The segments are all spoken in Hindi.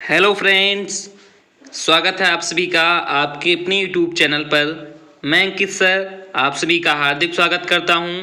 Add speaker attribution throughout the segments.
Speaker 1: हेलो फ्रेंड्स, स्वागत है आप सभी का आपके अपने यूट्यूब चैनल पर। मैं अंकित सर आप सभी का हार्दिक स्वागत करता हूं।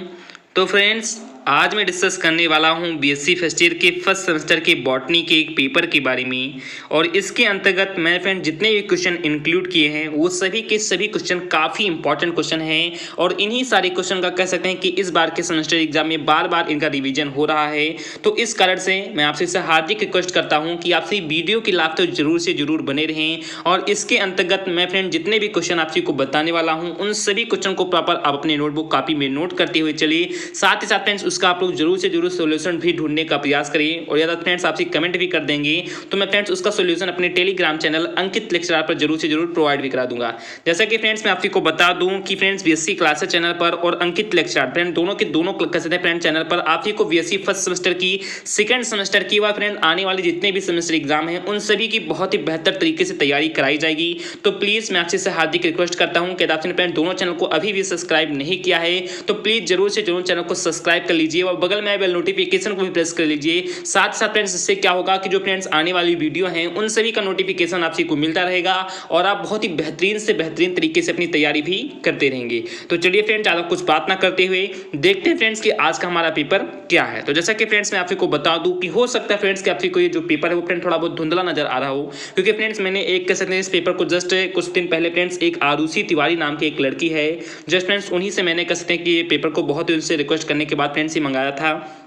Speaker 1: तो फ्रेंड्स, आज मैं डिस्कस करने वाला हूं बीएससी फर्स्ट ईयर के फर्स्ट सेमेस्टर के बॉटनी के एक पेपर के बारे में। और इसके अंतर्गत मैं फ्रेंड जितने भी क्वेश्चन इंक्लूड किए हैं वो सभी के सभी क्वेश्चन काफ़ी इंपॉर्टेंट क्वेश्चन हैं। और इन्हीं सारे क्वेश्चन का कह सकते हैं कि इस बार के सेमेस्टर एग्जाम में बार बार इनका रिवीजन हो रहा है। तो इस कारण से मैं आपसे इससे हार्दिक रिक्वेस्ट करता हूँ कि आपसे वीडियो के लाभ तो जरूर से जरूर बने रहें। और इसके अंतर्गत मैं फ्रेंड जितने भी क्वेश्चन आपसे को बताने वाला हूँ उन सभी क्वेश्चन को प्रॉपर आप अपने नोटबुक कॉपी में नोट करते हुए चलिए। साथ ही साथ फ्रेंड्स उसका आप लोग जरूर से जरूर सोल्यूशन भी ढूंढने का प्रयास करिए। और ज़्यादा फ्रेंड्स आपसे कमेंट भी कर देंगे तो मैं फ्रेंड्स उसका सोल्यूशन अपने टेलीग्राम चैनल अंकित लेक्चरर पर जरूर से जरूर प्रोवाइड भी करा दूंगा। जैसा कि फ्रेंड्स मैं आपको बता दूं कि फ्रेंड्स बीएससी क्लासेस चैनल पर और अंकित लेक्चरर फ्रेंड दोनों के दोनों फ्रेंड चैनल पर आप ही को बीएससी फर्स्ट सेमेस्टर की सेकंड सेमेस्टर की व फ्रेंड आने वाले जितने भी सेमेस्टर एग्जाम हैं उन सभी की बहुत ही बेहतर तरीके से तैयारी कराई जाएगी। तो प्लीज़ मैं आपसे हार्दिक रिक्वेस्ट करता हूं कि आपने फ्रेंड दोनों चैनल को अभी भी सब्सक्राइब नहीं किया है तो प्लीज़ जरूर से जरूर चैनल को सब्सक्राइब कर लीजिए और बगल में बेल नोटिफिकेशन को भी प्रेस कर लीजिए। साथ साथ फ्रेंड्स इससे क्या होगा कि जो फ्रेंड्स आने वाली वीडियो हैं उन सभी का नोटिफिकेशन आपसे को मिलता रहेगा और आप बहुत ही बेहतरीन से बेहतरीन तरीके से अपनी तैयारी भी करते रहेंगे। तो चलिए फ्रेंड्स ज़्यादा कुछ बात ना करते हुए देखते हैं फ्रेंड्स कि आज का हमारा पेपर क्या है। तो जैसा कि फ्रेंड्स मैं आपको बता दूं कि हो सकता है फ्रेंड्स कि आपको ये जो पेपर है वो फ्रेंड थोड़ा बहुत धुंधला नजर आ रहा हो, क्योंकि फ्रेंड्स मैंने एक कह सकते हैं इस पेपर को जस्ट कुछ दिन पहले फ्रेंड्स एक आरुषि तिवारी नाम की एक लड़की है, जस्ट फ्रेंड्स उन्हीं से मैंने कह सकते हैं कि ये पेपर को बहुत ही उनसे रिक्वेस्ट करने के बाद फ्रेंड्स ही मंगाया था।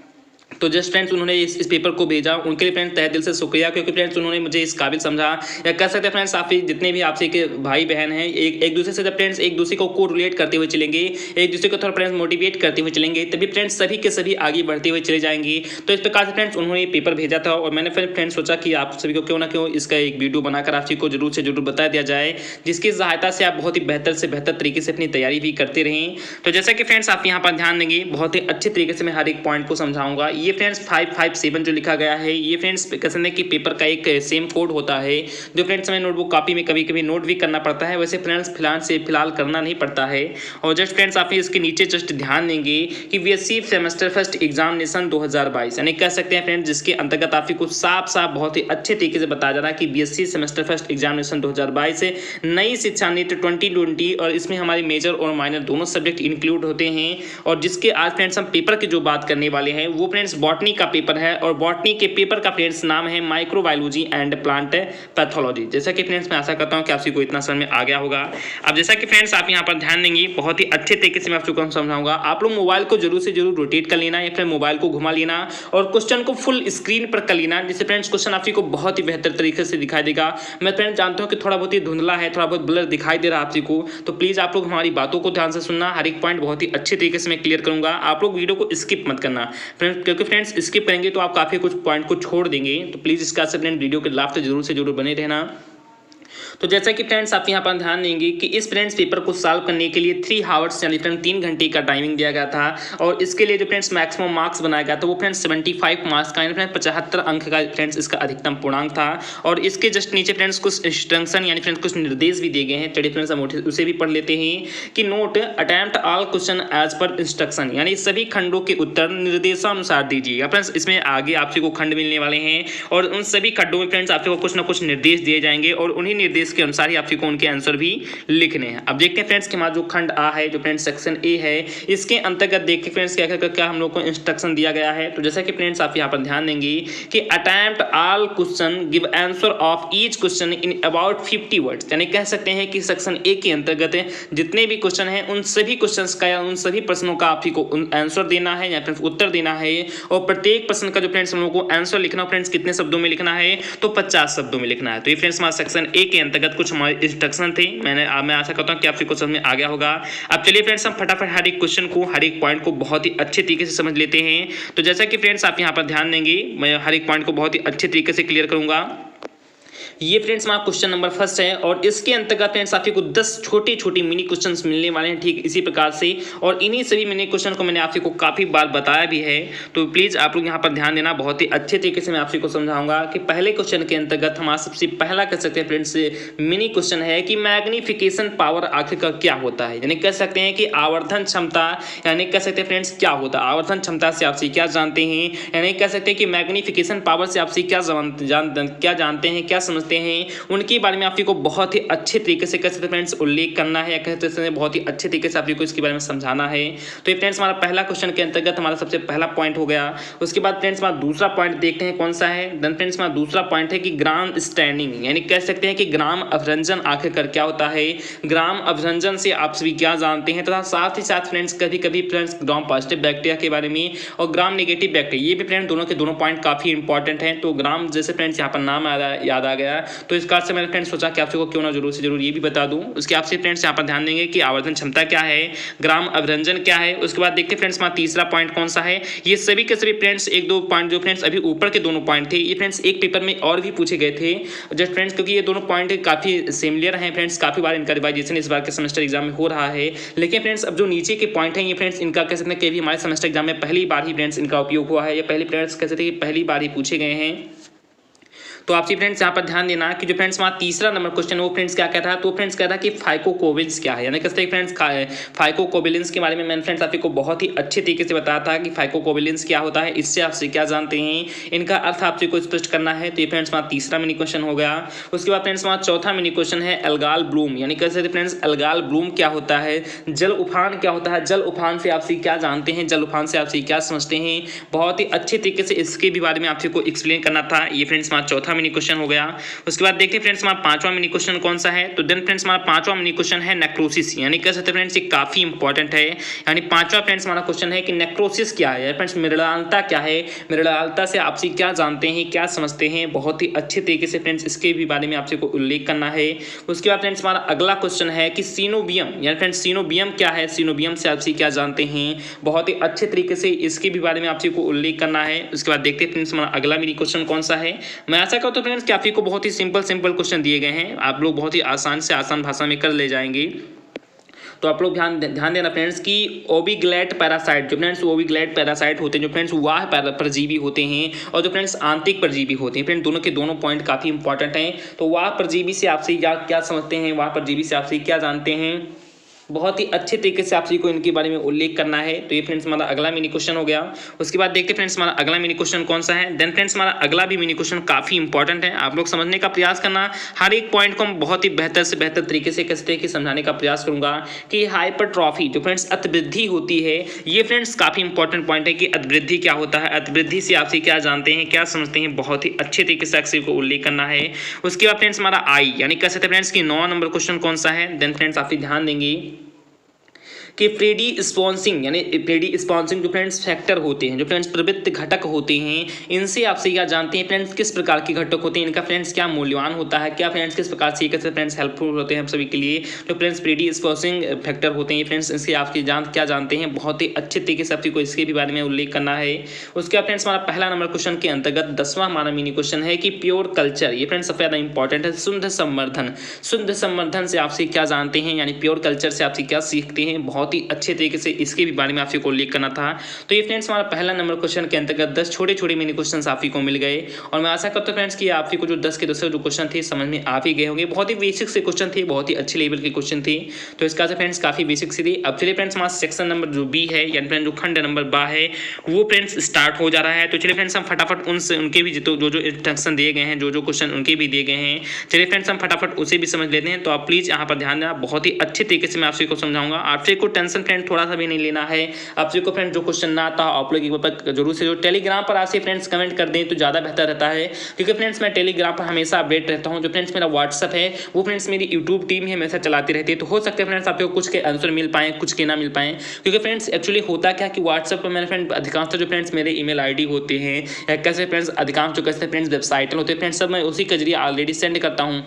Speaker 1: तो जस्ट फ्रेंड्स उन्होंने इस पेपर को भेजा, उनके लिए फ्रेंड्स तहे दिल से शुक्रिया, क्योंकि फ्रेंड्स उन्होंने मुझे इस काबिल समझा। या कह सकते हैं फ्रेंड्स आप जितने भी आपसे के भाई बहन हैं एक दूसरे से जब फ्रेंड्स एक दूसरे को रिलेट करते हुए चलेंगे, एक दूसरे को थोड़ा फ्रेंड्स मोटिवेट करते हुए चलेंगे, तभी फ्रेंड्स सभी के सभी आगे बढ़ते हुए चले जाएंगे। तो इस प्रकार से फ्रेंड्स उन्होंने पेपर भेजा था और मैंने फिर फ्रेंड्स सोचा कि आप सभी को क्यों ना क्यों इसका एक वीडियो बनाकर आप सभी को जरूर से जरूर बता दिया जाए, जिसकी सहायता से आप बहुत ही बेहतर से बेहतर तरीके से अपनी तैयारी भी करते रहें। तो जैसा कि फ्रेंड्स आप यहाँ पर ध्यान देंगे बहुत ही अच्छे तरीके से मैं हर एक पॉइंट को समझाऊंगा। ये फ्रेंड्स 557 जो लिखा गया है ये फ्रेंड्स कहते हैं कि पेपर का एक सेम कोड होता है जो फ्रेंड्स हमें नोटबुक कॉपी में कभी कभी नोट भी करना पड़ता है, वैसे फ्रेंड्स फिलहाल करना नहीं पड़ता है। और जस्ट फ्रेंड्स आप इसके नीचे जस्ट ध्यान देंगे कि बीएससी सेमेस्टर फर्स्ट एग्जामिनेशन 2022 यानी कह सकते हैं फ्रेंड्स जिसके अंतर्गत आपको साफ साफ बहुत ही अच्छे तरीके से बताया जा रहा है कि बीएससी सेमेस्टर फर्स्ट एग्जामिनेशन 2022 नई शिक्षा नीति 2020 और इसमें हमारे मेजर और माइनर दोनों सब्जेक्ट इंक्लूड होते हैं। और जिसके आज फ्रेंड्स हम पेपर की जो बात करने वाले हैं वो फ्रेंड्स बॉटनी का पेपर है और बॉटनी के पेपर का फ्रेंड्स नाम है माइक्रोबायोलॉजी एंड प्लांट पैथोलॉजी। जैसा कि फ्रेंड्स मैं आशा करता हूं कि आप सभी को इतना समझ में आ गया होगा। अब जैसा कि फ्रेंड्स आप यहां पर ध्यान देंगे बहुत ही अच्छे तरीके से मैं आपको समझाऊंगा। आप लोग मोबाइल को जरूर से जरूर रोटेट कर लेना या फिर मोबाइल को घुमा लेना और क्वेश्चन को फुल स्क्रीन पर कर लेना, जिससे फ्रेंड्स क्वेश्चन आप को बहुत ही बेहतर तरीके से दिखाई देगा। मैं फ्रेंड्स जानता हूँ कि थोड़ा बहुत ही धुंधला है, थोड़ा बहुत ब्लर दिखाई दे रहा है आप को, तो प्लीज आप लोग हमारी बातों को ध्यान से सुनना। हर एक पॉइंट बहुत ही अच्छे तरीके से मैं क्लियर करूंगा, आप लोग वीडियो को स्किप मत करना फ्रेंड्स, क्योंकि फ्रेंड्स स्किप करेंगे तो आप काफी कुछ पॉइंट को छोड़ देंगे। तो प्लीज इसका फ्रेंड वीडियो के लास्ट जरूर से जरूर बने रहना। तो जैसा कि फ्रेंड्स आप यहाँ पर ध्यान देंगे कि इस फ्रेंड्स पेपर को सॉल्व करने के लिए 3 आवर्स यानी फ्रेंड 3 घंटे का टाइमिंग दिया गया था और इसके लिए जो फ्रेंड्स मैक्सिमम मार्क्स बनाया गया था वो फ्रेंड्स 75 मार्क्स का यानी फ्रेंड्स 75 अंक का फ्रेंड्स इसका अधिकतम पूर्णांक था। और इसके जस्ट नीचे फ्रेंड्स कुछ इंस्ट्रक्शन यानी फ्रेंड्स कुछ निर्देश भी दिए गए हैं। चलिए फ्रेंड्स हम उसे भी पढ़ लेते हैं कि note attempt all question as per instruction यानी सभी खंडों के उत्तर निर्देशानुसार दीजिए। फ्रेंड्स इसमें आगे आपसे को खंड मिलने वाले हैं और उन सभी खंडों में फ्रेंड्स आपको कुछ ना कुछ निर्देश दिए जाएंगे और उन्हीं निर्देश के अनुसार ही आपको उनके आंसर भी लिखने हैं। अब देखते हैं फ्रेंड्स कि हमारा जो खंड आ है जो फ्रेंड्स सेक्शन ए है इसके अंतर्गत देखिए फ्रेंड्स क्या हम लोग को इंस्ट्रक्शन दिया गया है। तो जैसा कि फ्रेंड्स आप यहाँ पर ध्यान देंगे कि attempt all question give answer of each question in about 50 words यानी कह सकते हैं कि सेक्शन ए के अंतर्गत जितने भी क्वेश्चन हैं उन सभी क्वेश्चंस का या उन सभी प्रश्नों का आपको आंसर देना है या फिर उत्तर देना है। और प्रत्येक प्रश्न का जो फ्रेंड्स हम लोग को आंसर लिखना फ्रेंड्स कितने शब्दों में लिखना है तो 50 शब्दों में लिखना है। तो ये फ्रेंड्स हमारा सेक्शन ए के अंतर्गत कुछ हमारे इंस्ट्रक्शन थे। मैं आशा करता हूं कि आपको समझ में आ गया होगा। अब चलिए फ्रेंड्स हम फटाफट हर एक क्वेश्चन को हर एक पॉइंट को बहुत ही अच्छे तरीके से समझ लेते हैं। तो जैसा कि फ्रेंड्स आप यहां पर ध्यान देंगे मैं हर एक पॉइंट को बहुत ही अच्छे तरीके से क्लियर करूंगा। ये फ्रेंड्स हमारा क्वेश्चन नंबर फर्स्ट है और इसके अंतर्गत फ्रेंड्स आपको 10 छोटे छोटे मिनी क्वेश्चंस मिलने वाले हैं ठीक इसी प्रकार से। और इन्हीं सभी मिनी क्वेश्चन को मैंने आपको काफ़ी बार बताया भी है, तो प्लीज़ आप लोग यहाँ पर ध्यान देना। बहुत ही अच्छे तरीके से मैं आपको समझाऊंगा कि पहले क्वेश्चन के अंतर्गत हमारा सबसे पहला कह सकते हैं फ्रेंड्स मिनी क्वेश्चन है कि मैग्नीफिकेशन पावर आखिरकार क्या होता है, यानी कह सकते हैं कि आवर्धन क्षमता यानी कह सकते हैं फ्रेंड्स क्या होता है, आवर्धन क्षमता से आपसे क्या जानते हैं, यानी कह सकते हैं कि मैग्नीफिकेशन पावर से आपसे क्या जानते हैं, क्या समझते हैं उनके बारे में आपको बहुत ही अच्छे तरीके से कह सकते हैं फ्रेंड्स उल्लेख करना है, कह सकते हैं बहुत ही अच्छे तरीके से आपको इसके बारे में समझाना है। तो ये फ्रेंड्स हमारा पहला क्वेश्चन के अंतर्गत हमारा सबसे पहला पॉइंट हो गया। उसके बाद फ्रेंड्स हमारा दूसरा पॉइंट देखते हैं कौन सा है। देन फ्रेंड्स हमारा दूसरा पॉइंट है कि ग्राम स्टैंडिंग, यानी कह सकते हैं कि ग्राम अभ्रंजन आखिरकार क्या होता है, ग्राम अभ्रंजन से आप सभी क्या जानते हैं, तथा साथ ही साथ फ्रेंड्स कभी कभी फ्रेंड्स ग्राम पॉजिटिव बैक्टीरिया के बारे में और ग्राम नेगेटिव बैक्टीरिया, ये भी फ्रेंड्स दोनों के दोनों पॉइंट काफी इंपॉर्टेंट हैं। तो ग्राम जैसे फ्रेंड्स यहाँ पर नाम याद आ गया, तो इस कारण से मैंने फ्रेंड्स सोचा कि आपको क्यों ना जरूर से जरूर ये भी बता दूं। उसके आपसे फ्रेंड्स यहाँ पर ध्यान देंगे कि आवर्धन क्षमता क्या है, ग्राम अभ्रंजन क्या है। उसके बाद देखते फ्रेंड्स हमारा तीसरा पॉइंट कौन सा है। ये सभी के सभी फ्रेंड्स एक दो पॉइंट जो फ्रेंड्स अभी ऊपर के दोनों पॉइंट थे, ये फ्रेंड्स एक पेपर में और भी पूछे गए थे जस्ट फ्रेंड्स, क्योंकि ये दोनों पॉइंट काफी सिमिलर हैं फ्रेंड्स। काफी बार इनका रिवाइजेशन इस बार के सेमेस्टर एग्जाम में हो रहा है, लेकिन फ्रेंड्स अब जो नीचे के पॉइंट हैं ये फ्रेंड्स इनका कह सकते हैं कि भी हमारे सेमेस्टर एग्जाम में पहली बार ही फ्रेंड्स इनका उपयोग हुआ है, या पहले फ्रेंड्स कह सकते हैं कि पहली बार ही पूछे गए हैं। तो आपसे फ्रेंड्स यहाँ पर ध्यान देना कि जो फ्रेंड्स हमारा तीसरा नंबर क्वेश्चन वो फ्रेंड्स क्या कहता है, तो फ्रेंड्स कहता है कि फाइकोकोविलेंस क्या है, यानी कहते हैं फ्रेंड्स फाइकोकोविलेंस के बारे में मैंने फ्रेंड्स आपको बहुत ही अच्छे तरीके से बताया था कि फाइकोकोविलेंस क्या होता है, इससे आपसे क्या जानते हैं, इनका अर्थ आपसे को स्पष्ट करना है। तो ये फ्रेंड्स हमारा तीसरा मिनी क्वेश्चन हो गया। उसके बाद फ्रेंड्स हमारा चौथा मिनी क्वेश्चन है एल्गाल ब्लूम, यानी कह सकते फ्रेंड्स एल्गाल ब्लूम क्या होता है, जल उफान क्या होता है, जल उफान से आपसे क्या जानते हैं, जल उफान से आपसे क्या समझते हैं, बहुत ही अच्छे तरीके से इसके भी बारे में आपसे को एक्सप्लेन करना था। ये फ्रेंड्स हमारा चौथा मिनी क्वेश्चन हो गया। उसके बाद देखते हैं फ्रेंड्स हमारा पांचवा मिनी क्वेश्चन कौन सा है। तो देन फ्रेंड्स हमारा पांचवा मिनी क्वेश्चन है नेक्रोसिस, यानी कह सकते हैं फ्रेंड्स ये काफी इंपॉर्टेंट है। यानी पांचवा फ्रेंड्स हमारा क्वेश्चन है कि नेक्रोसिस क्या है, फ्रेंड्स मृणालता क्या है, मृणालता से आपसे क्या जानते हैं, क्या समझते हैं, बहुत ही अच्छे तरीके से फ्रेंड्स इसके भी बारे में आपसे को उल्लेख करना है। उसके बाद फ्रेंड्स हमारा अगला क्वेश्चन है कि सीनोबियम, यानी फ्रेंड्स सीनोबियम क्या है, सीनोबियम से आपसे क्या जानते हैं, बहुत ही अच्छे तरीके से इसके भी बारे में आपसे को उल्लेख करना है। उसके बाद देखते हैं फ्रेंड्स हमारा अगला मिनी क्वेश्चन कौन सा है। मैं आशा करता हूं फ्रेंड्स कि आपको बहुत ही सिंपल क्वेश्चन दिए गए हैं, आप लोग बहुत ही आसान से आसान भाषा में कर ले जाएंगे। तो आप लोग ध्यान देना फ्रेंड्स कि ओविग्लैट पैरासाइट, जो फ्रेंड्स ओविग्लैट पैरासाइट होते हैं, जो फ्रेंड्स वाह परजीवी होते हैं और जो फ्रेंड्स आंतरिक परजीवी होते हैं, फ्रेंड्स दोनों के दोनों पॉइंट काफी इंपॉर्टेंट हैं। तो वाह परजीवी से आपसे क्या समझते हैं, वाह परजीवी से आपसे क्या जानते हैं, बहुत ही अच्छे तरीके से आप सभी को इनके बारे में उल्लेख करना है। तो ये फ्रेंड्स हमारा अगला मिनी क्वेश्चन हो गया। उसके बाद देखते हैं फ्रेंड्स हमारा अगला मिनी क्वेश्चन कौन सा है। देन फ्रेंड्स हमारा अगला भी मिनी क्वेश्चन काफी इंपॉर्टेंट है, आप लोग समझने का प्रयास करना। हर एक पॉइंट को हम बहुत ही बेहतर से बेहतर तरीके से कहते हैं कि समझाने का प्रयास करूंगा कि हाइपरट्रॉफी जो फ्रेंड्स अतिवृद्धि होती है, ये फ्रेंड्स काफी इंपॉर्टेंट पॉइंट है कि अतिवृद्धि क्या होता है, अतिवृद्धि से आपसे क्या जानते हैं, क्या समझते हैं, बहुत ही अच्छे तरीके से आपसे को उल्लेख करना है। उसके बाद फ्रेंड्स हमारा आई, यानी कह सकते हैं फ्रेंड्स की 9 नंबर क्वेश्चन कौन सा है। देन फ्रेंड्स आप ध्यान देंगे कि फ्रेडी स्पॉन्सिंग, यानी फ्रेडी स्पॉन्सिंग जो फ्रेंड्स फैक्टर होते हैं, जो फ्रेंड्स प्रवृत्त घटक होते हैं, इनसे आपसे क्या जानते हैं फ्रेंड्स किस प्रकार के घटक होते हैं, इनका फ्रेंड्स क्या मूल्यवान होता है, क्या फ्रेंड्स किस प्रकार से कैसे फ्रेंड्स हेल्पफुल होते हैं हम सभी के लिए। जो फ्रेंड्स फ्रेडी स्पॉन्सिंग फैक्टर होते हैं फ्रेंड्स, इससे आपकी क्या जानते हैं, बहुत ही अच्छे तरीके से आपको इसके भी बारे में उल्लेख करना है। उसके बाद फ्रेंड्स हमारा पहला नंबर क्वेश्चन के अंतर्गत 10वां हमारा मिनी क्वेश्चन है कि प्योर कल्चर, ये फ्रेंड्स सबसे ज्यादा इंपॉर्टेंट है। शुद्ध संवर्धन, शुद्ध संवर्धन से आपसे क्या जानते हैं, यानी प्योर कल्चर से आपसे क्या सीखते हैं, बहुत ही अच्छे तरीके से इसके भी बारे में आपसे को उल्लेख करना था। तो ये फ्रेंड्स हमारा पहला नंबर क्वेश्चन के अंतर्गत 10 छोटे छोटे मिनी क्वेश्चन आपको को मिल गए, और मैं आशा करता हूं फ्रेंड्स कि आपको जो 10 के 10 जो क्वेश्चन थे समझ में आ ही गए होंगे। बहुत ही बेसिक से क्वेश्चन थे, बहुत ही अच्छे लेवल के क्वेश्चन थे, तो इसका फ्रेंड्स काफी बेसिक से थे। अब चलिए फ्रेंड्स हमारा सेक्शन नंबर जो बी है, यानी फ्रेंड्स जो खंड नंबर बा है, वो फ्रेंड्स स्टार्ट हो जा रहा है। तो चलिए फ्रेंड्स हम फटाफट उनके भी जो इंस्ट्रक्शन दिए गए हैं, जो क्वेश्चन उनके भी दिए गए हैं, चलिए फ्रेंड्स हम फटाफट उसे भी समझ लेते हैं। तो आप प्लीज यहाँ पर ध्यान देना, बहुत ही अच्छे तरीके से मैं आपको समझाऊंगा, आपको टेंशन फ्रेंड थोड़ा सा भी नहीं लेना है। आप सभी को फ्रेंड जो क्वेश्चन ना आता आप लोग एक बार जरूर से जो टेलीग्राम पर आपसे फ्रेंड्स कमेंट कर दें तो ज़्यादा बेहतर रहता है, क्योंकि फ्रेंड्स मैं टेलीग्राम पर हमेशा अपडेट रहता हूं। जो फ्रेंड्स मेरा व्हाट्सअप है वो फ्रेंड्स मेरी यूट्यूब टीम ही हमेशा चलाती रहती है, तो हो सकता है फ्रेंड्स आपको कुछ के आंसर मिल पाए, कुछ के ना मिल पाए, क्योंकि फ्रेंड्स एक्चुअली होता क्या कि व्हाट्सअप पर मेरे फ्रेंड अधिकांश जो फ्रेंड्स मेरे ईमेल आईडी होते हैं, या कैसे फ्रेंड्स अधिकांश जो कैसे फ्रेंड्स वेबसाइट होते हैं फ्रेंड्स, सब मैं उसी के जरिए ऑलरेडी सेंड करता हूँ।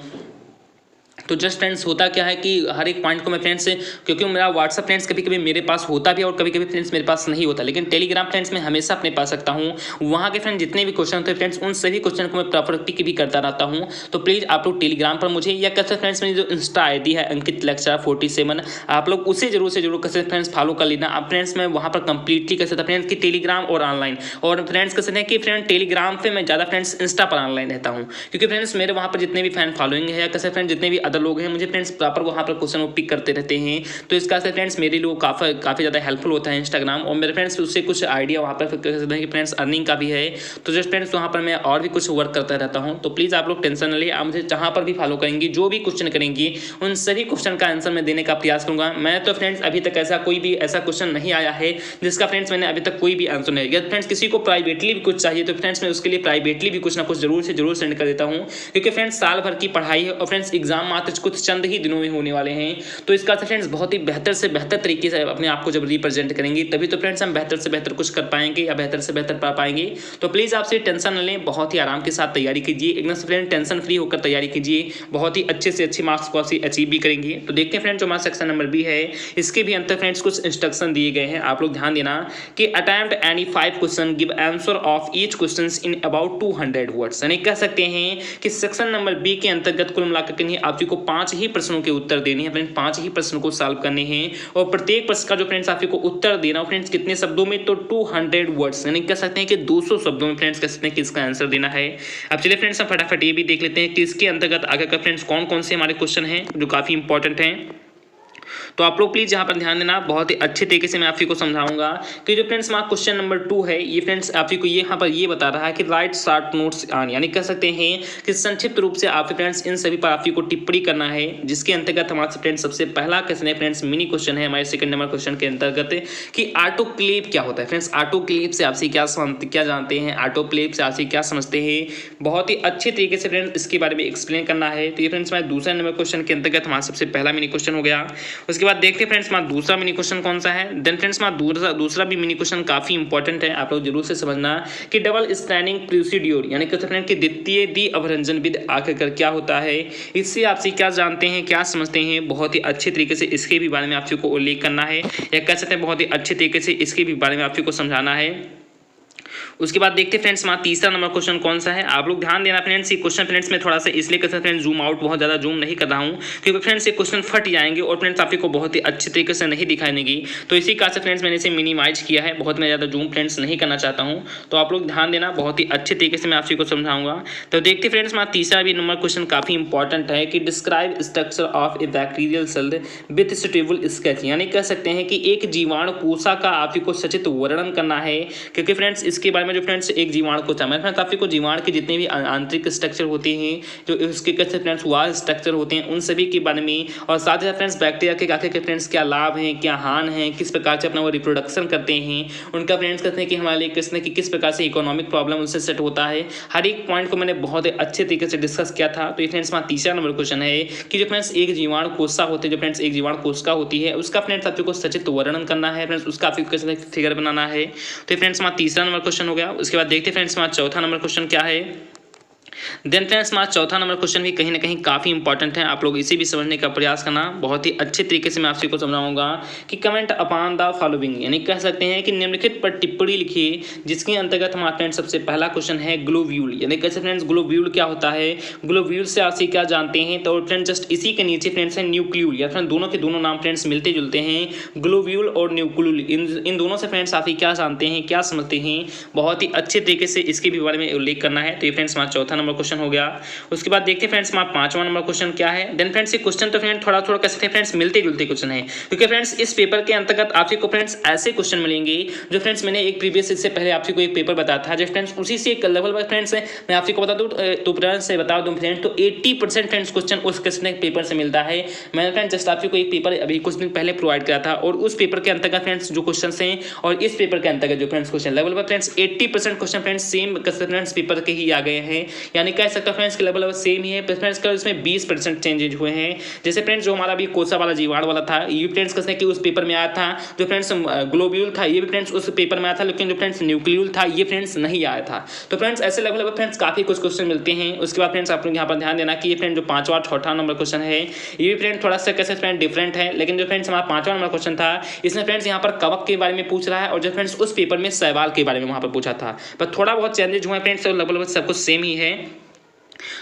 Speaker 1: तो जस्ट फ्रेंड्स होता क्या है कि हर एक पॉइंट को मैं फ्रेंड्स, क्योंकि मेरा व्हाट्सअप फ्रेंड्स कभी कभी मेरे पास होता भी है और कभी कभी फ्रेंड्स मेरे पास नहीं होता, लेकिन टेलीग्राम फ्रेंड्स मैं हमेशा अपने पास रखता हूँ। वहाँ के फ्रेंड्स जितने भी क्वेश्चन होते हैं फ्रेंड्स, उन सभी क्वेश्चन को मैं प्रॉपर पिक भी करता रहता हूँ। तो प्लीज़ आप लोग टेलीग्राम पर मुझे, या कैसे फ्रेंड्स मेरी जो इंस्टा ID है अंकित लेक्चर 47, आप लोग उसे जरूर से जरूर कैसे फ्रेंड्स फॉलो कर लेना। आप फ्रेंड्स मैं वहाँ पर कंप्लीटली कैसे था फ्रेंड्स कि टेलीग्राम और ऑनलाइन, और फ्रेंड्स कैसे हैं कि फ्रेंड टेलीग्राम पे मैं ज़्यादा फ्रेंड्स इंस्टा पर ऑनलाइन रहता हूँ, क्योंकि फ्रेंड्स मेरे वहाँ पर जितने भी फैन फॉलोइंग है, या कैसे फ्रेंड जितने भी अदर लोग हैं मुझे फ्रेंड्स प्रॉपर वहाँ पर क्वेश्चन वो पिक करते रहते हैं, तो इसका से फ्रेंड्स मेरे लिए काफ़ी ज़्यादा हेल्पफुल होता है इंस्टाग्राम। और मेरे फ्रेंड्स उससे कुछ आइडिया वहाँ पर कर सकते हैं कि फ्रेंड्स अर्निंग का भी है, तो जस्ट फ्रेंड्स वहाँ पर मैं और भी कुछ वर्क करता रहता हूँ। तो प्लीज़ आप लोग टेंशन न लिए, आप मुझे जहाँ पर भी फॉलो करेंगे, जो भी क्वेश्चन करेंगे उन सभी क्वेश्चन का आंसर मैं देने का प्रयास करूँगा। मैं तो फ्रेंड्स अभी तक कोई भी ऐसा क्वेश्चन नहीं आया है जिसका फ्रेंड्स मैंने अभी तक कोई भी आंसर नहीं। यदि फ्रेंड्स किसी को प्राइवेटली भी कुछ चाहिए तो फ्रेंड्स मैं उसके लिए प्राइवेटली भी कुछ ना कुछ जरूर से जरूर सेंड कर देता हूँ, क्योंकि फ्रेंड्स साल भर की पढ़ाई है और फ्रेंड्स एग्जाम मात्र कुछ चंद ही दिनों में होने वाले हैं। तो इसका फ्रेंड्स बहुत ही बेहतर से बेहतर तरीके से अपने आप को जब रिप्रेजेंट करेंगे तभी तो फ्रेंड्स हम बेहतर से बेहतर कुछ कर पाएंगे या बेहतर से बेहतर पा पाएंगे। तो प्लीज़ आपसे टेंशन न लें, बहुत ही आराम के साथ तैयारी कीजिए, एकदम से फ्रेंड टेंशन फ्री होकर तैयारी कीजिए, बहुत ही अच्छे से अच्छे मार्क्स को आप अचीव भी करेंगे। तो देखते हैं फ्रेंड्स जो हमारा सेक्शन नंबर बी है इसके भी अंतर फ्रेंड्स कुछ इंस्ट्रक्शन दिए गए हैं, आप लोग ध्यान देना कि attempt any 5 question, give answer of each question in about 200 words. यानी कह सकते हैं कि सेक्शन नंबर बी के अंतर्गत कुल मिलाकर के आप जी को 5 ही प्रश्नों के उत्तर देने हैं फ्रेंड्स, 5 ही प्रश्नों को सॉल्व करने हैं और प्रत्येक प्रश्न का जो फ्रेंड्स आपको उत्तर देना हो फ्रेंड्स कितने शब्दों में, तो 200 वर्ड्स, यानी कह सकते हैं कि 200 शब्दों में फ्रेंड्स कह सकते हैं कि इसका आंसर देना है। अब चलिए फ्रेंड्स हम फटाफट ये भी देख लेते हैं कि इसके अंतर्गत आगे का फ्रेंड्स कौन कौन से हमारे क्वेश्चन हैं जो काफी इंपॉर्टेंट हैं। तो आप लोग प्लीज यहाँ पर ध्यान देना, बहुत ही अच्छे तरीके से मैं आप को समझाऊंगा कि जो फ्रेंड्स हमारा क्वेश्चन नंबर 2 है ये फ्रेंड्स आप को यहाँ पर ये बता रहा है कि राइट शॉर्ट नोट्स ऑन, यानी कह सकते हैं कि संक्षिप्त रूप से आप फ्रेंड्स इन सभी पर आप को टिप्पणी करना है, जिसके अंतर्गत हमारे फ्रेंड्स सबसे पहला क्वेश्चन है फ्रेंड्स मिनी क्वेश्चन है हमारे सेकंड नंबर क्वेश्चन के अंतर्गत कि ऑटोक्लेव क्या होता है। फ्रेंड्स ऑटोक्लेव से आपसे क्या जानते हैं, ऑटोक्लेव से आपसे क्या समझते हैं, बहुत ही अच्छे तरीके से फ्रेंड्स इसके बारे में एक्सप्लेन करना है। तो ये फ्रेंड्स हमारे दूसरे नंबर क्वेश्चन के अंतर्गत हमारा सबसे पहला मिनी क्वेश्चन हो गया। उसके बाद देखते हैं फ्रेंड्स हमारा दूसरा मिनी क्वेश्चन कौन सा है। देन फ्रेंड्स हमारा दूसरा भी मिनी क्वेश्चन काफी इंपॉर्टेंट है, आप लोग जरूर से समझना कि डबल स्टैंडिंग प्रोसीड्यूर यानी कहते हैं कि द्वितीय द्विअभ्रंजन विधि आखिरकार क्या होता है, इससे आपसे क्या जानते हैं, क्या समझते हैं, बहुत ही अच्छे तरीके से इसके भी बारे में आपको उल्लेख करना है या कह सकते हैं बहुत ही अच्छे तरीके से इसके भी बारे में आपको समझाना है। उसके बाद देखते हैं फ्रेंड्स हमारा तीसरा नंबर क्वेश्चन कौन सा है। आप लोग ध्यान देना फ्रेंड्स, ये क्वेश्चन फ्रेंड्स मैं थोड़ा सा इसलिए कहते हैं फ्रेंड्स जूम आउट बहुत ज़्यादा जूम नहीं कर रहा हूँ क्योंकि फ्रेंड्स ये क्वेश्चन फट जाएंगे और फ्रेंड्स आपको बहुत ही अच्छे तरीके से नहीं दिखाई देंगी, तो इसी कारण से फ्रेंड्स मैंने इसे मिनिमाइज किया है, बहुत मैं ज़्यादा जूम फ्रेंड्स नहीं करना चाहता हूँ। तो आप लोग ध्यान देना, बहुत ही अच्छे तरीके से मैं आपको समझाऊंगा। तो देखते फ्रेंड्स हमारा तीसरा भी नंबर क्वेश्चन काफ़ी इंपॉर्टेंट है कि describe structure of a bacterial cell with suitable sketch, यानी कह सकते हैं कि एक जीवाणु कोशिका का आपको सचित वर्णन करना है, क्योंकि फ्रेंड्स इसके बारे में जो फ्रेंड्स एक जीवाणु को फ्रेंड्स आपको जीवाणु के जितने भी आंतरिक स्ट्रक्चर होते हैं जो उसके कैसे फ्रेंड्स वाल स्ट्रक्चर होते हैं उन सभी के बारे में, और साथ ही साथ फ्रेंड्स बैक्टीरिया के आखिर के फ्रेंड्स क्या लाभ हैं, क्या हान है, किस प्रकार से अपना वो रिप्रोडक्शन करते हैं, उनका फ्रेंड्स कहते हैं कि हमारे लिए किस प्रकार से इकोनॉमिक प्रॉब्लम उनसे सेट होता है, हर एक पॉइंट को मैंने बहुत ही अच्छे तरीके से डिस्कस किया था। तो ये फ्रेंड्स हमारा तीसरा नंबर क्वेश्चन है कि जो फ्रेंड्स एक जीवाणु कोशिका होते हैं, जो फ्रेंड्स एक जीवाणु कोशिका होती है उसका फ्रेंड्स आपको सचित वर्णन करना है, फ्रेंड्स उसका आपको कैसे फिगर बनाना है। तो फ्रेंड्स हमारा तीसरा नंबर क्वेश्चन हो गया। उसके बाद देखते फ्रेंड्स हमारा चौथा नंबर क्वेश्चन क्या है। देन फ्रेंड्स हमारा चौथा नंबर क्वेश्चन भी कहीं ना कहीं काफ़ी इंपॉर्टेंट है, आप लोग इसे भी समझने का प्रयास करना, बहुत ही अच्छे तरीके से मैं आपको समझाऊंगा कि कमेंट अपॉन द फॉलोइंग, यानी कह सकते हैं कि निम्नलिखित पर टिप्पणी लिखिए, जिसके अंतर्गत हमारा फ्रेंड्स सबसे पहला क्वेश्चन है ग्लोब्यूल, यानी कैसे फ्रेंड्स ग्लोब्यूल क्या होता है, ग्लोब्यूल से आपसे क्या जानते हैं। तो फ्रेंड्स जस्ट इसी के नीचे फ्रेंड्स है न्यूक्लियूल, या फ्रेंड दोनों के दोनों नाम फ्रेंड्स मिलते जुलते हैं, ग्लोब्यूल और न्यूक्लियूल, इन दोनों से फ्रेंड्स आप क्या जानते हैं, क्या समझते हैं, बहुत ही अच्छे तरीके से इसके भी बारे में उल्लेख करना है। तो ये फ्रेंड्स हमारा चौथा नंबर क्वेश्चन हो गया। उसके बाद देखते हैं फ्रेंड्स हमारा पांचवा नंबर क्वेश्चन क्या है। देन फ्रेंड्स ये क्वेश्चन तो फ्रेंड्स थोड़ा कह सकते हैं फ्रेंड्स मिलते जुलते क्वेश्चन है, क्योंकि फ्रेंड्स इस पेपर के अंतर्गत आपको फ्रेंड्स ऐसे क्वेश्चन मिलेंगे जो फ्रेंड्स मैंने एक प्रीवियस इससे पहले आपको एक पेपर बताया था, जो फ्रेंड्स उसी से एक लेवल पर फ्रेंड्स मैं आपको बता दूं तो फ्रेंड्स से बता दूं फ्रेंड्स तो 80% फ्रेंड्स क्वेश्चन उस क्वेश्चन पेपर से मिलता है। मैंने फ्रेंड्स जस्ट आपको एक पेपर अभी कुछ दिन पहले प्रोवाइड किया था और उस पेपर के अंतर्गत फ्रेंड्स जो क्वेश्चन हैं और इस पेपर के अंतर्गत जो फ्रेंड्स क्वेश्चन लेवल पर friends 80% question friends same friends paper के ही आ गए हैं, यानी कह सकते हैं फ्रेंड्स के लेवल सेम ही है। फ्रेंड्स का इसमें 20% चेंजेज हुए हैं। जैसे फ्रेंड्स जो हमारा अभी कोसा वाला जीवाणु वाला था ये फ्रेंड्स कहते हैं कि उस पेपर में आया था, जो फ्रेंड्स ग्लोब्यूल था ये भी फ्रेंड्स उस पेपर में आया था, लेकिन जो फ्रेंड्स न्यूक्लियूल था ये फ्रेंड्स नहीं आया था। तो फ्रेंड्स ऐसे लेवल पर फ्रेंड्स काफी कुछ क्वेश्चन मिलते हैं। उसके बाद फ्रेंड्स आप लोग यहाँ पर ध्यान देना कि ये फ्रेंड जो पांचवा छठा नंबर क्वेश्चन है ये भी फ्रेंड थोड़ा सा कैसे फ्रेंड डिफरेंट है, लेकिन जो फ्रेंड्स हमारा पांचवा नंबर क्वेश्चन था इसमें फ्रेंड्स यहाँ पर कवक के बारे में पूछ रहा है और जो फ्रेंड्स उस पेपर में शैवाल के बारे में वहाँ पर पूछा था, पर थोड़ा बहुत चेंजेज हुए फ्रेंड्स, लेवल सब कुछ सेम ही है।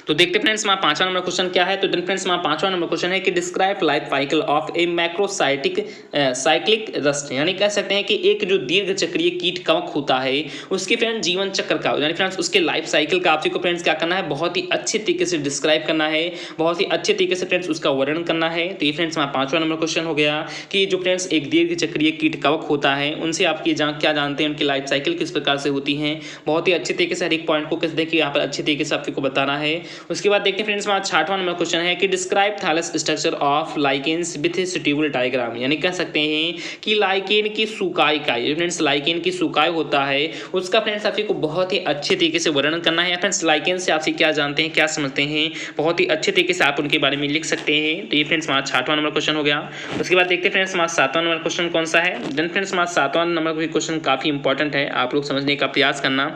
Speaker 1: तो देखते फ्रेंड्स हमारा 5वां नंबर क्वेश्चन क्या है। तो देन फ्रेंड्स हमारा 5वां नंबर क्वेश्चन है कि describe life cycle of A macrocytic cyclic rust, यानी कह सकते हैं कि एक जो दीर्घ चक्रीय कीट कवक होता है उसके फ्रेंड्स जीवन चक्र का, यानी फ्रेंड्स उसके लाइफ साइकिल का आपको फ्रेंड्स क्या करना है, बहुत ही अच्छे तरीके से डिस्क्राइब करना है, बहुत ही अच्छे तरीके से फ्रेंड्स उसका वर्णन करना है। तो ये फ्रेंड्स हमारा 5वां नंबर क्वेश्चन हो गया कि जो फ्रेंड्स एक दीर्घ चक्रीय कीट कवक होता है उनसे आप क्या जानते हैं, उनकी लाइफ साइकिल किस प्रकार से होती है, बहुत ही अच्छे तरीके से हर एक पॉइंट को किस देखिए यहाँ पर अच्छे तरीके से आपको बताना है। उसके बाद देखते हैं फ्रेंड्स हमारा 6वां नंबर क्वेश्चन है कि describe thallus structure of lichens with suitable diagram, यानी कह सकते हैं कि लाइकेन की सुकाई का, फ्रेंड्स लाइकेन की सुकाई होता है उसका फ्रेंड्स आपको बहुत ही अच्छे तरीके से वर्णन करना है। फ्रेंड्स लाइकेन से आपसे क्या जानते हैं, क्या समझते हैं, बहुत ही अच्छे तरीके से आप उनके बारे में लिख सकते हैं। तो ये फ्रेंड्स हमारा 6वां नंबर क्वेश्चन हो गया। उसके बाद देखते हैं फ्रेंड्स हमारा 7वां नंबर क्वेश्चन कौन सा है। देन फ्रेंड्स हमारा 7वां नंबर क्वेश्चन काफी इंपॉर्टेंट है, आप लोग समझने का प्रयास करना।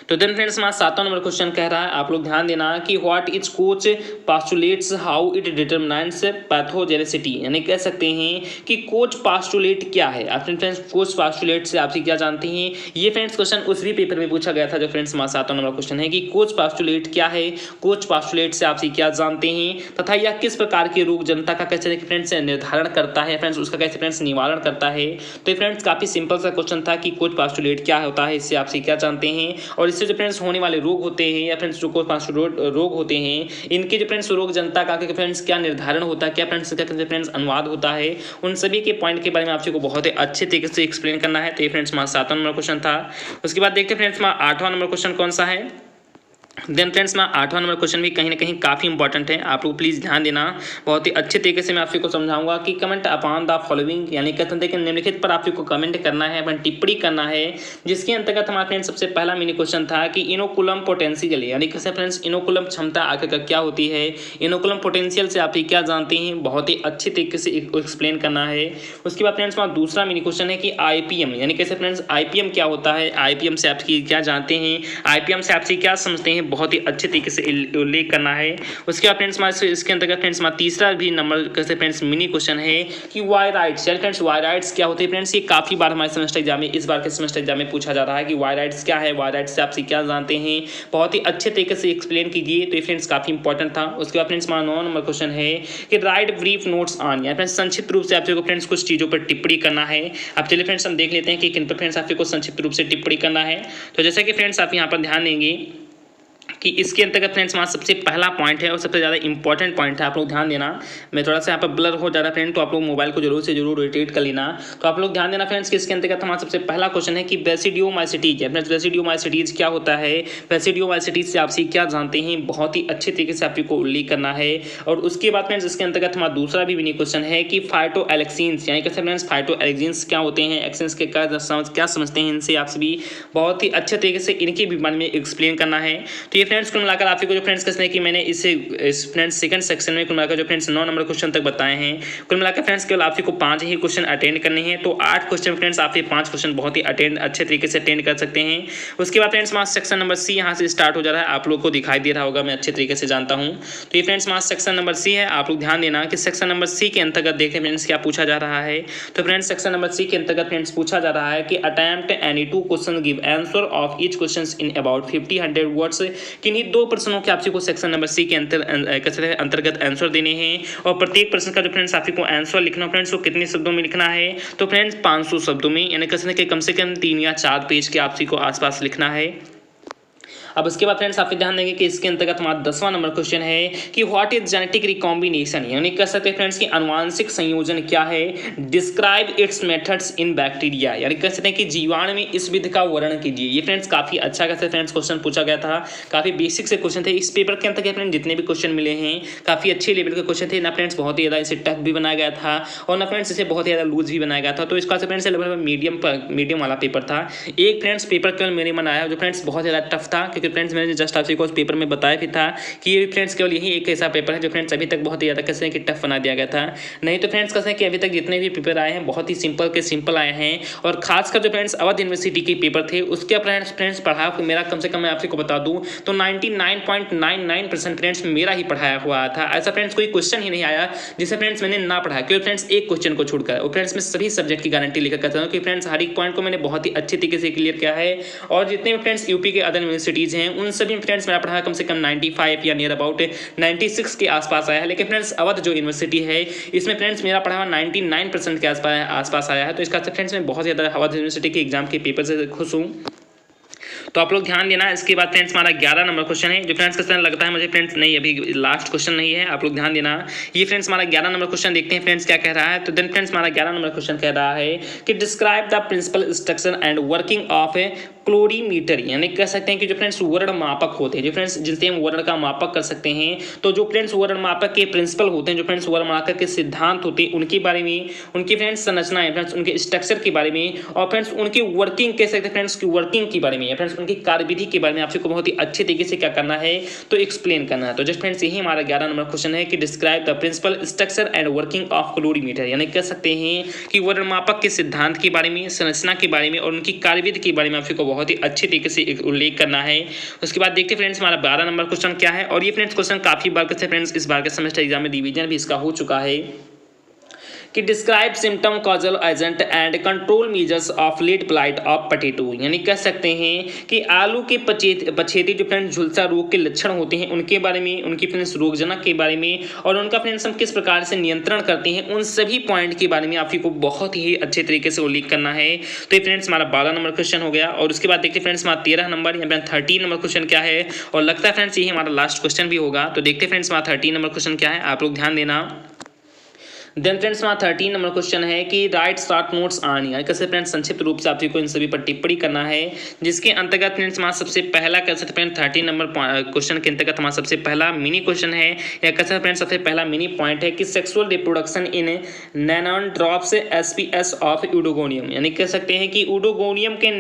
Speaker 1: तो देन फ्रेंड्स हमारा 7वां नंबर क्वेश्चन कह रहा है, आप लोग ध्यान देना कि what is coach postulates how it determines pathogenicity, यानी कह सकते हैं कि कोच पास्टुलेट क्या है। आप फ्रेंड्स कोच पास्टुलेट से आपसे क्या जानते हैं, ये फ्रेंड्स क्वेश्चन उस भी पेपर में पूछा गया था जो फ्रेंड्स हमारा 7वां नंबर क्वेश्चन है कि कोच पास्टुलेट क्या है, कोच पास्टुलेट से आपसे क्या जानते हैं तथा यह किस प्रकार के रोग जनता का कैसे फ्रेंड्स निर्धारण करता है, फ्रेंड्स उसका कैसे फ्रेंड्स निवारण करता है। तो फ्रेंड्स काफी सिंपल सा क्वेश्चन था कि कोच पास्टुलेट क्या होता है, इससे आपसे क्या जानते हैं और इससे जो फ्रेंड्स होने वाले रोग होते हैं या फ्रेंड्स जो कोच पास्टुलेट रोग होते हैं इनके जो फ्रेंड्स रोग जनता का फ्रेंड्स क्या निर्धारण होता है, क्या फ्रेंड्स क्या फ्रेंड्स अनुवाद होता है, उन सभी के पॉइंट के बारे में आपको बहुत ही अच्छे तरीके से एक्सप्लेन करना है। तो ये फ्रेंड्स हमारा 7वां नंबर क्वेश्चन था। उसके बाद देखते हैं फ्रेंड्स हमारा 8वां नंबर क्वेश्चन कौन सा है। देन फ्रेंड्स मैं 8वां नंबर क्वेश्चन भी कहीं ना कहीं काफ़ी इंपॉर्टेंट है, आप लोग प्लीज़ ध्यान देना, बहुत ही अच्छे तरीके से मैं आपको समझाऊंगा कि कमेंट अपॉन द फॉलोइंग, यानी कहते हैं कि निम्नलिखित पर आपको कमेंट करना है, अपन टिप्पणी करना है, जिसके अंतर्गत हमारा फ्रेंड्स सबसे पहला मिनी क्वेश्चन था कि इनोकुलम पोटेंशियल, यानी कैसे फ्रेंड्स इनोकुलम क्षमता आखिर क्या होती है, इनोकुलम पोटेंशियल से आप क्या जानते हैं, बहुत ही अच्छे तरीके से एक्सप्लेन करना है। उसके बाद फ्रेंड्स हमारा दूसरा मिनी क्वेश्चन है कि IPM, यानी कैसे फ्रेंड्स IPM क्या होता है, IPM से आप क्या जानते हैं, IPM से आप क्या समझते हैं, बहुत ही अच्छे तरीके से उल्लेख करना है। उसके बाद फ्रेंड्स इसके अंतर्गत फ्रेंड्स तीसरा भी नंबर कैसे फ्रेंड्स मिनी क्वेश्चन है कि वाई राइट्स, यानी फ्रेंड्स वाई राइट्स क्या होते हैं फ्रेंड्स, ये काफी बार हमारे सेमेस्टर एग्जाम में, इस बार के सेमेस्टर एग्जाम में पूछा जा रहा है कि वाई राइट्स क्या है, वाई राइट्स से आप क्या जानते हैं, बहुत ही अच्छे तरीके से एक्सप्लेन कीजिए। तो ये फ्रेंड्स काफी इंपॉर्टेंट था। उसके बाद फ्रेंड्स हमारा 9वां नंबर क्वेश्चन है कि राइट ब्रीफ नोट्स ऑन, या फ्रेंड्स संक्षिप्त रूप से आपको फ्रेंड्स कुछ चीजों पर टिप्पणी करना है। अब चलिए फ्रेंड्स हम देख लेते हैं कि किन पर फ्रेंड्स आपको संक्षिप्त रूप से टिप्पणी करना है। तो जैसा कि फ्रेंड्स आप यहाँ पर ध्यान देंगे कि इसके अंतर्गत फ्रेंड्स हमारा सबसे पहला पॉइंट है और सबसे ज़्यादा इंपॉर्टेंट पॉइंट है, आप लोग ध्यान देना। मैं थोड़ा सा यहाँ पर ब्लर हो जा रहा है फ्रेंड, तो आप लोग मोबाइल को जरूर से जरूर रोटेट कर लेना। तो आप लोग ध्यान देना फ्रेंड्स कि इसके अंतर्गत हमारा सबसे पहला क्वेश्चन है कि बेसिडियोमाइसिटीज, फ्रेंड्स बेसिडियोमाइसिटीज क्या होता है, बेसिडियोमाइसिटीज से आपसे क्या जानते हैं, बहुत ही अच्छे तरीके से आपको उल्लेख करना है। और उसके बाद फ्रेंड्स इसके अंतर्गत हमारा दूसरा भी मिनी क्वेश्चन है कि फाइटोएलेक्सिन्स, यानी कैसे फ्रेंड्स फाइटोएलेक्सिन्स क्या होते हैं, एक्सिन्स के क्या समझते हैं, इनसे आपसे भी बहुत ही अच्छे तरीके से इनके भी बारे में एक्सप्लेन करना है। तो ये फ्रेंड्स कुल मिलाकर आपको जो फ्रेंड्स कहते हैं कि मैंने इस फ्रेंड्स सेकंड सेक्शन में कुल मिलाकर जो फ्रेंड्स 9 नंबर क्वेश्चन तक बताए हैं, कुल मिलाकर फ्रेंड्स केवल आपको 5 ही क्वेश्चन अटेंड करने हैं। तो 8 क्वेश्चन फ्रेंड्स आप 5 क्वेश्चन बहुत ही अच्छे तरीके से अटेंड कर सकते हैं। उसके बाद फ्रेंड्स हमारा सेक्शन नंबर C यहाँ से स्टार्ट हो जा रहा है, आप लोग को दिखाई दे रहा होगा, मैं अच्छे तरीके से जानता हूँ। तो ये फ्रेंड्स हमारा सेक्शन नंबर C है, आप लोग ध्यान देना कि सेक्शन नंबर C के अंतर्गत देखें फ्रेंड्स क्या पूछा जा रहा है। तो फ्रेंड्स सेक्शन नंबर C के अंतर्गत फ्रेंड्स पूछा जा रहा है कि attempt any 2 question give answer of each question in about 50-100 words, किन्हीं 2 प्रश्नों के आपको सेक्शन नंबर C के अंतर्गत आंसर देने हैं और प्रत्येक प्रश्न का जो फ्रेंड्स आपको आंसर लिखना फ्रेंड्स वो कितने शब्दों में लिखना है, तो फ्रेंड्स 500 शब्दों में, यानी कम से कम 3 या 4 पेज के आपको आसपास लिखना है। अब उसके बाद फ्रेंड्स आप ध्यान देंगे कि इसके अंतर्गत हमारा 10वां नंबर क्वेश्चन है कि व्हाट इज जेनेटिक रिकॉम्बिनेशन, यानी कह सकते हैं फ्रेंड्स कि अनुवांशिक संयोजन क्या है, describe it's methods in bacteria, यानी कह सकते हैं कि जीवाणु में इस विधि का वर्णन कीजिए। ये फ्रेंड्स काफी अच्छा कैसे फ्रेंड्स क्वेश्चन पूछा गया था, काफी बेसिक से क्वेश्चन थे इस पेपर के अंतर्गत। फ्रेंड्स जितने भी क्वेश्चन मिले हैं काफी अच्छे लेवल के क्वेश्चन थे ना फ्रेंड्स, बहुत ही ज्यादा इसे टफ भी बनाया गया था और ना फ्रेंड्स इसे बहुत ही ज्यादा लूज भी बनाया गया था। तो इसका फ्रेंड्स मीडियम वाला पेपर था। एक फ्रेंड्स पेपर केवल मेरे मन आया जो फ्रेंड्स बहुत ज्यादा टफ था, क्योंकि फ्रेंड्स मैंने जस्ट आपको उस पेपर में बताया भी था कि ये फ्रेंड्स केवल यही एक ऐसा पेपर है जो फ्रेंड्स अभी तक बहुत ही ज़्यादा कैसे कि टफ बना दिया गया था। नहीं तो फ्रेंड्स कैसे कि अभी तक जितने भी पेपर आए हैं बहुत ही सिंपल के सिंपल आए हैं। और खासकर जो फ्रेंड्स अवध यूनिवर्सिटी के पेपर थे उसके फ्रेंड्स पढ़ा मेरा कम से कम मैं आपको बता दूं तो 99.99% फ्रेंड्स मेरा ही पढ़ाया हुआ था। ऐसा फ्रेंड्स कोई क्वेश्चन ही नहीं आया जिसे फ्रेंड्स मैंने ना पढ़ा, क्योंकि फ्रेंड्स एक क्वेश्चन को छोड़कर और फ्रेंड्स मैं सभी सब्जेक्ट की गारंटी लेकर कहता हूँ कि फ्रेंड्स हर एक पॉइंट को मैंने बहुत ही अच्छे तरीके से क्लियर किया है। और जितने भी फ्रेंड्स यूपी के अदर यूनिवर्सिटीज़ यूनिवर्सिटीज़ हैं उन सभी फ्रेंड्स मेरा पढ़ा कम से कम 95 या नियर अबाउट 96 के आसपास आया है। लेकिन फ्रेंड्स अवध जो यूनिवर्सिटी है इसमें फ्रेंड्स मेरा पढ़ा 99% के आसपास आया है। तो इसका फ्रेंड्स मैं बहुत ज़्यादा अवध यूनिवर्सिटी के एग्जाम के पेपर से खुश हूँ। तो आप लोग ध्यान देना। इसके बाद फ्रेंड्स हमारा 11 नंबर क्वेश्चन है जो फ्रेंड्स क्वेश्चन लगता है मुझे फ्रेंड्स नहीं अभी लास्ट क्वेश्चन नहीं है, आप लोग ध्यान देना। ये फ्रेंड्स हमारा 11 नंबर क्वेश्चन देखते हैं फ्रेंड्स क्या कह रहा है। तो देन फ्रेंड्स हमारा 11 नंबर क्वेश्चन कह रहा है कि describe the principle structure and working of a calorimeter, यानी कह सकते हैं कि जो फ्रेंड्स वर्ण मापक होते हैं, जो फ्रेंड्स जिनसे हम वर्ण का मापक कर सकते हैं, तो जो फ्रेंड्स वर्ण मापक के प्रिंसिपल होते हैं, जो फ्रेंड्स वर्ण मापक के सिद्धांत होते हैं उनके बारे में, उनकी फ्रेंड्स संरचना है फ्रेंड्स, उनके स्ट्रक्चर के बारे में और फ्रेंड्स उनकी वर्किंग कह सकते हैं फ्रेंड्स की वर्किंग के बारे में फ्रेंड्स उनकी कार्यविधि के बारे में आपको बहुत ही अच्छे तरीके से क्या करना है तो एक्सप्लेन करना है। तो जस्ट फ्रेंड्स यही हमारा 11 नंबर क्वेश्चन है कि describe the principle structure and working of calorimeter, यानी कह सकते हैं कि वर्ण मापक के सिद्धांत के बारे में, संरचना के बारे में और उनकी कार्यविधि के बारे में आपको बहुत ही अच्छे तरीके से उल्लेख करना है। उसके बाद देखते हैं फ्रेंड्स हमारा 12 नंबर क्वेश्चन क्या है। और ये फ्रेंड्स क्वेश्चन काफी बार से फ्रेंड्स इस बार के सेमेस्टर एग्जाम में रिवीजन भी इसका हो चुका है कि describe symptom causal agent and control measures of late blight of potato, यानी कह सकते हैं कि आलू के पछेती जो फ्रेंड्स झुलसा रोग के लक्षण होते हैं उनके बारे में, उनकी फ्रेंड्स रोगजनक के बारे में और उनका फ्रेंड्स हम किस प्रकार से नियंत्रण करते हैं उन सभी पॉइंट के बारे में आपको बहुत ही अच्छे तरीके से उल्लेख करना है। तो ये फ्रेंड्स हमारा 12 नंबर क्वेश्चन हो गया। और उसके बाद देखते फ्रेंड्स हमारा 13 नंबर या 13 नंबर क्वेश्चन क्या है और लगता है फ्रेंड्स यही हमारा लास्ट क्वेश्चन भी होगा। तो देखते फ्रेंड्स हमारा 13 नंबर क्वेश्चन क्या है, आप लोग ध्यान देना। देन फ्रेंड्स हमारा 13 नंबर क्वेश्चन है कि राइट शॉर्ट नोट्स ऑन, यानी कैसे फ्रेंड्स संक्षिप्त रूप से आपको इन सभी पर टिप्पणी करना है, जिसके अंतर्गत फ्रेंड्स हमारा सबसे पहला कह सकते हैं 13 नंबर क्वेश्चन के अंतर्गत हमारा सबसे पहला मिनी क्वेश्चन है या कैसे फ्रेंड्स सबसे पहला मिनी पॉइंट है कि sexual reproduction in nannandrous species of Oedogonium, यानी कह सकते हैं कि यूडोगोनियम के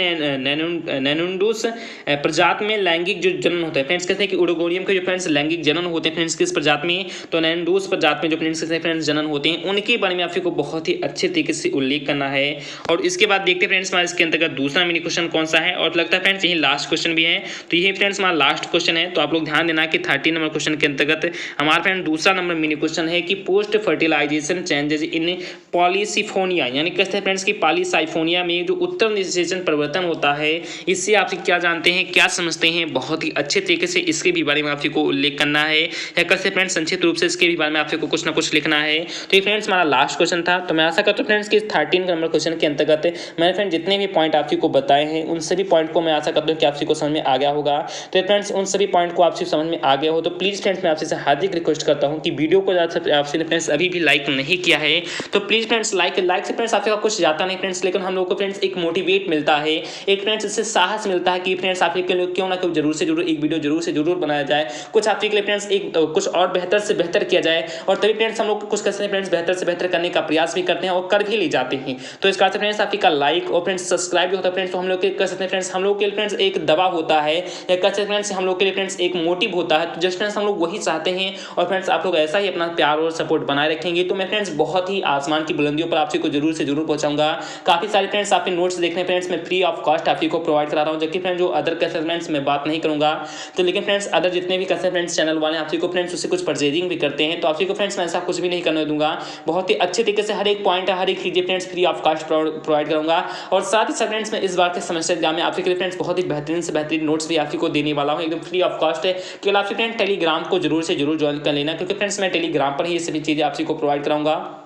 Speaker 1: नैनोडूस प्रजाति में लैंगिक जो जनन होता है फ्रेंड्स, कहते हैं कि यूडोगोनियम के जो फ्रेंड्स लैंगिक जनन होते हैं फ्रेंड्स किस प्रजाति में, तो नैनोडूस प्रजाति में जो फ्रेंड्स जनन होते हैं उनके बारे में आपको बहुत ही अच्छे तरीके से उल्लेख करना है। और इसके बाद देखते हैं फ्रेंड्स हमारा इसके अंतर्गत दूसरा मिनी क्वेश्चन कौन सा है और लगता है फ्रेंड्स यही लास्ट क्वेश्चन भी है। तो यही फ्रेंड्स हमारा लास्ट क्वेश्चन है। तो आप लोग ध्यान देना कि 13 नंबर क्वेश्चन के अंतर्गत हमारा फ्रेंड दूसरा नंबर मिनी क्वेश्चन है कि post fertilisation changes in polysiphonia, यानी कहते हैं फ्रेंड्स की पॉलीसाइफोनिया में जो उत्तर निषेचन परिवर्तन होता है इससे आप क्या जानते हैं, क्या समझते हैं, बहुत ही अच्छे तरीके से इसके भी बारे में आपको उल्लेख करना है या कैसे फ्रेंड्स संक्षिप्त रूप से इसके भी बारे में आपको कुछ ना कुछ लिखना है। तो ये फ्रेंड्स हमारा लास्ट क्वेश्चन था। तो मैं आशा करता हूं फ्रेंड्स कि 13 नंबर क्वेश्चन के अंतर्गत मैंने फ्रेंड जितने भी पॉइंट आपको बताए हैं उन सभी पॉइंट को मैं आशा करता हूं कि आपको समझ में आ गया होगा। तो फ्रेंड्स उन सभी पॉइंट को आपसे समझ में आ गया हो तो प्लीज फ्रेंड्स मैं आपसे हार्दिक रिक्वेस्ट करता हूं कि वीडियो को आपसे फ्रेंड्स अभी भी लाइक नहीं किया है तो प्लीज फ्रेंड्स लाइक से फ्रेंड्स आपका कुछ जाता नहीं फ्रेंड्स, लेकिन हम लोग को फ्रेंड्स एक मोटिवेट मिलता है, एक फ्रेंड्स इससे साहस मिलता है कि फ्रेंड्स आपके लिए क्यों ना क्यों जरूर से जरूर एक वीडियो जरूर बनाया जाए, कुछ आपके लिए फ्रेंड्स एक कुछ और बेहतर से बेहतर किया जाए। और तभी फ्रेंड्स हम लोग कुछ कैसे फ्रेंड्स बेहतर से बेहतर करने का प्रयास भी करते हैं और कर भी ले जाते हैं। तो इसका अर्थ फ्रेंड्स आपका लाइक और फ्रेंड्स सब्सक्राइब भी होता है फ्रेंड्स, तो हम लोग के कह सकते हैं फ्रेंड्स हम लोग के लिए फ्रेंड्स एक दवा होता है या कह सकते हैं फ्रेंड्स हम लोग के लिए फ्रेंड्स एक मोटिव होता है। तो जस्ट फ्रेंड्स हम लोग वही चाहते हैं और फ्रेंड्स आप लोग ऐसा ही अपना प्यार और सपोर्ट बनाए रखेंगे तो मैं फ्रेंड्स बहुत ही आसमान की बुलंदियों पर आपको जरूर से जरूर पहुंचाऊंगा। काफी सारे फ्रेंड्स आपके नोट्स देखने फ्रेंड्स मैं फ्री ऑफ कॉस्ट आपको प्रोवाइड करा रहा हूं, जबकि फ्रेंड्स जो अदर कैसे फ्रेंड्स मैं बात नहीं करूंगा। तो लेकिन फ्रेंड्स अदर जितने भी कैसे फ्रेंड्स चैनल वाले आपको फ्रेंड्स उससे कुछ परचेजिंग भी करते हैं तो आपको फ्रेंड्स मैं ऐसा कुछ भी नहीं करने दूंगा, बहुत ही अच्छे तरीके से हर एक पॉइंट हर एक चीज़ friends free of cost provide करूंगा। और साथ ही साथ फ्रेंड्स मैं इस बार के सेमेस्टर एग्जाम में आपके लिए फ्रेंड्स बहुत ही बेहतरीन से बेहतरीन नोट्स भी आपको देने वाला हूं एकदम फ्री ऑफ कॉस्ट है। केवल आपसे फ्रेंड टेलीग्राम को जरूर से जरूर ज्वाइन कर लेना क्योंकि फ्रेंड्स मैं टेलीग्राम पर ही ये सभी चीज़ें आपको प्रोवाइड कराऊंगा।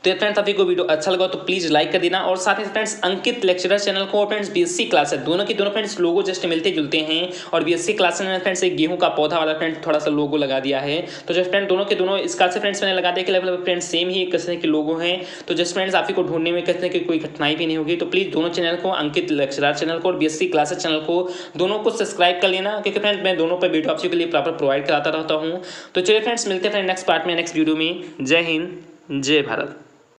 Speaker 1: तो फ्रेंड्स आपको वीडियो अच्छा लगा तो प्लीज लाइक कर देना। और साथ ही फ्रेंड्स अंकित लेक्चरर चैनल को फ्रेंड्स बीएससी क्लासेस दोनों की दोनों फ्रेंड्स लोगो जस्ट मिलते जुलते हैं और बीएससी क्लासेस में फ्रेंड्स एक गेहूं का पौधा वाला फ्रेंड्स थोड़ा सा लोगो लगा दिया है। तो जस्ट फ्रेंड दोनों के दोनों इस क्लास से फ्रेंड्स मैंने लगा दिया कि लगभग फ्रेंड्स सेम ही किस्म के लोगो हैं। तो जस्ट फ्रेंड्स आपको ढूंढने में कहते हैं कि कोई कठिनाई भी नहीं होगी। तो प्लीज दोनों चैनल को अंकित लेक्चरर चैनल को और बीएससी क्लासेस चैनल को दोनों को सब्सक्राइब कर लेना क्योंकि फ्रेंड्स मैं दोनों पर वीडियो आपके लिए प्रॉपर प्रोवाइड कराता रहता हूँ। तो चलिए फ्रेंड्स मिलते हैं नेक्स्ट पार्ट में नेक्स्ट वीडियो में। जय हिंद जय भारत।